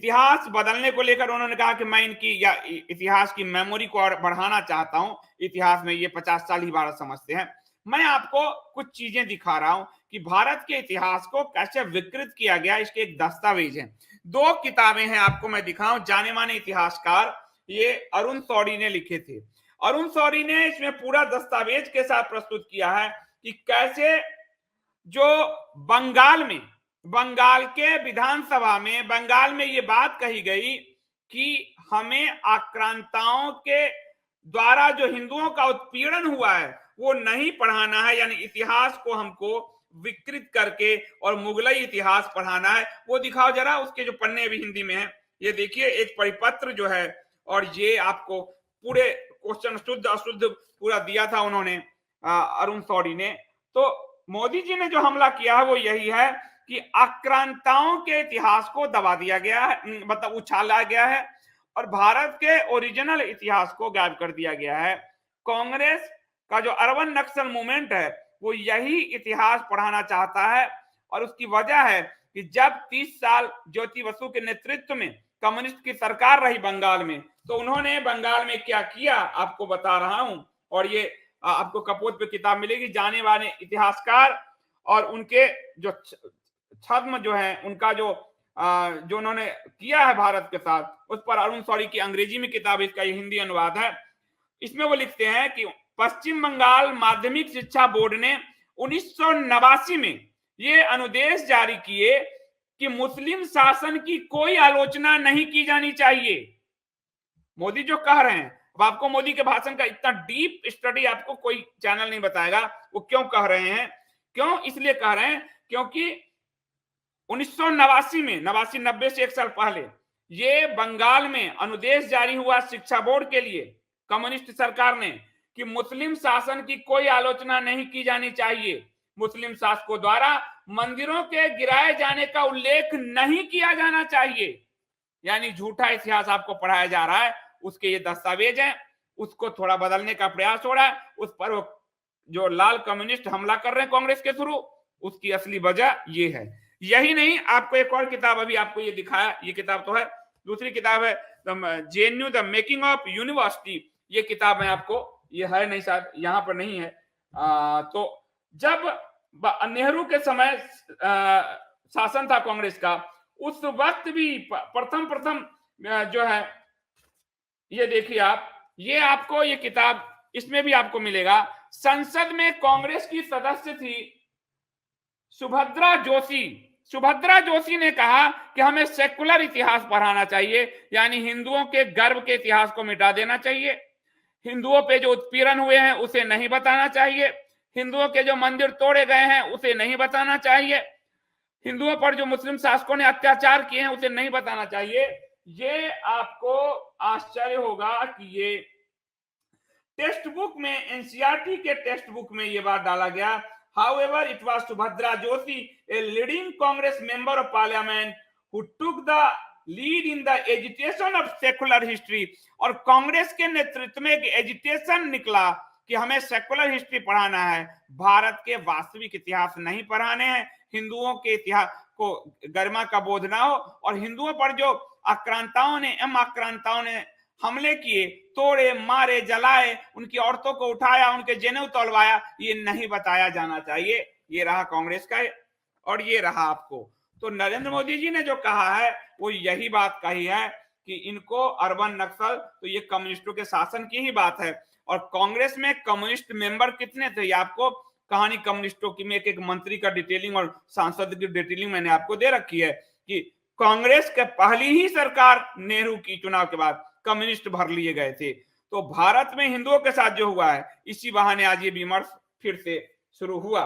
इतिहास बदलने को लेकर उन्होंने कहा कि मैं इनकी या इतिहास की मेमोरी को और बढ़ाना चाहता हूं, इतिहास में ये 50 साल ही भारत समझते हैं। मैं आपको कुछ चीजें दिखा रहा हूं कि भारत के इतिहास को कैसे विकृत किया गया, इसके एक दस्तावेज है। 2 किताबें हैं, आपको मैं दिखाऊं। जाने माने इतिहासकार ये अरुण शौरी ने लिखे थे। अरुण शौरी ने इसमें पूरा दस्तावेज के साथ प्रस्तुत किया है कि कैसे जो बंगाल के विधानसभा में बंगाल में ये बात कही गई कि हमें आक्रांताओं के द्वारा जो हिंदुओं का उत्पीड़न हुआ है वो नहीं पढ़ाना है, यानी इतिहास को हमको विकृत करके और मुगलई इतिहास पढ़ाना है। वो दिखाओ जरा, उसके जो पन्ने भी हिंदी में है। ये देखिए एक परिपत्र जो है, और ये आपको पूरे क्वेश्चन शुद्ध अशुद्ध पूरा दिया था उन्होंने, अरुण शौरी ने। तो मोदी जी ने जो हमला किया है वो यही है कि आक्रांताओं के इतिहास को दबा दिया गया है, मतलब उछाला गया है, और भारत के ओरिजिनल इतिहास को गायब कर दिया गया है। कांग्रेस का जो अर्बन नक्सल मूवमेंट है वो यही इतिहास पढ़ाना चाहता है, और उसकी वजह है कि जब 30 साल ज्योति बसु के नेतृत्व में कम्युनिस्ट की सरकार रही बंगाल में, तो उन्होंने बंगाल में क्या किया आपको बता रहा हूं। और ये आपको कपोत पे किताब मिलेगी, जाने माने इतिहासकार और उनके जो छद्म जो है, उनका जो उन्होंने किया है भारत के साथ, उस पर अरुण शौरी की अंग्रेजी में किताब, इसका ये हिंदी अनुवाद है। इसमें वो लिखते हैं कि पश्चिम बंगाल माध्यमिक शिक्षा बोर्ड ने 1989 में ये अनुदेश जारी किए कि मुस्लिम शासन की कोई आलोचना नहीं की जानी चाहिए। मोदी जो कह रहे हैं, अब आपको मोदी के भाषण का इतना डीप स्टडी आपको कोई चैनल नहीं बताएगा वो क्यों कह रहे हैं। क्यों इसलिए कह रहे हैं क्योंकि 1989 में, 90 से एक साल पहले ये बंगाल में अनुदेश जारी हुआ शिक्षा बोर्ड के लिए कम्युनिस्ट सरकार ने कि मुस्लिम शासन की कोई आलोचना नहीं की जानी चाहिए। मुस्लिम शासकों द्वारा मंदिरों के गिराए जाने का उल्लेख नहीं किया जाना चाहिए। यानी झूठा इतिहास आपको पढ़ाया जा रहा है, उसके ये दस्तावेज हैं, उसको थोड़ा बदलने का प्रयास हो रहा है। उस पर वो जो लाल कम्युनिस्ट हमला कर रहे हैं कांग्रेस के थ्रू, उसकी असली वजह ये है। यही नहीं, आपको एक और किताब अभी आपको ये दिखाया, ये किताब तो है, दूसरी किताब है JNU the making of university. ये किताब है, आपको ये है नहीं, शायद यहाँ पर नहीं है। तो जब नेहरू के समय शासन था कांग्रेस का, उस वक्त भी प्रथम जो है, ये देखिए आप, ये आपको ये किताब, इसमें भी आपको मिलेगा। संसद में कांग्रेस की सदस्य थी सुभद्रा जोशी ने कहा कि हमें सेकुलर इतिहास पढ़ाना चाहिए, यानी हिंदुओं के गर्व के इतिहास को मिटा देना चाहिए। हिंदुओं पे जो उत्पीड़न हुए हैं उसे नहीं बताना चाहिए। हिंदुओं के जो मंदिर तोड़े गए हैं उसे नहीं बताना चाहिए। हिंदुओं पर जो मुस्लिम शासकों ने अत्याचार किए हैं उसे नहीं बताना चाहिए। ये आपको आश्चर्य होगा कि ये टेक्स्ट बुक में, एनसीईआरटी के टेक्स्ट बुक में ये बात डाला गया। However, it was Subhadra Joshi, a leading Congress member of Parliament, who took the lead in the agitation of secular history। और कांग्रेस के नेतृत्व में एक एजिटेशन निकला कि हमें सेकुलर हिस्ट्री पढ़ाना है, भारत के वास्तविक इतिहास नहीं पढ़ाने हैं, हिंदुओं के इतिहास को गरिमा का बोध ना हो, और हिंदुओं पर जो आक्रांताओं ने हमले किए, तोड़े, मारे, जलाए, उनकी औरतों को उठाया, उनके जनेऊ तोड़वाया, ये नहीं बताया जाना चाहिए। ये रहा कांग्रेस का, और ये रहा आपको। तो नरेंद्र मोदी जी ने जो कहा है वो यही बात कही है कि इनको अर्बन नक्सल, तो ये कम्युनिस्टों के शासन की ही बात है। और कांग्रेस में कम्युनिस्ट मेंबर कितने थे, ये आपको कहानी कम्युनिस्टों की में एक मंत्री का डिटेलिंग और सांसद की डिटेलिंग मैंने आपको दे रखी है कि कांग्रेस के पहली ही सरकार नेहरू की चुनाव के बाद कम्युनिस्ट भर लिए गए थे। तो भारत में हिंदुओं के साथ जो हुआ है, इसी बहाने आज ये विमर्श फिर से शुरू हुआ।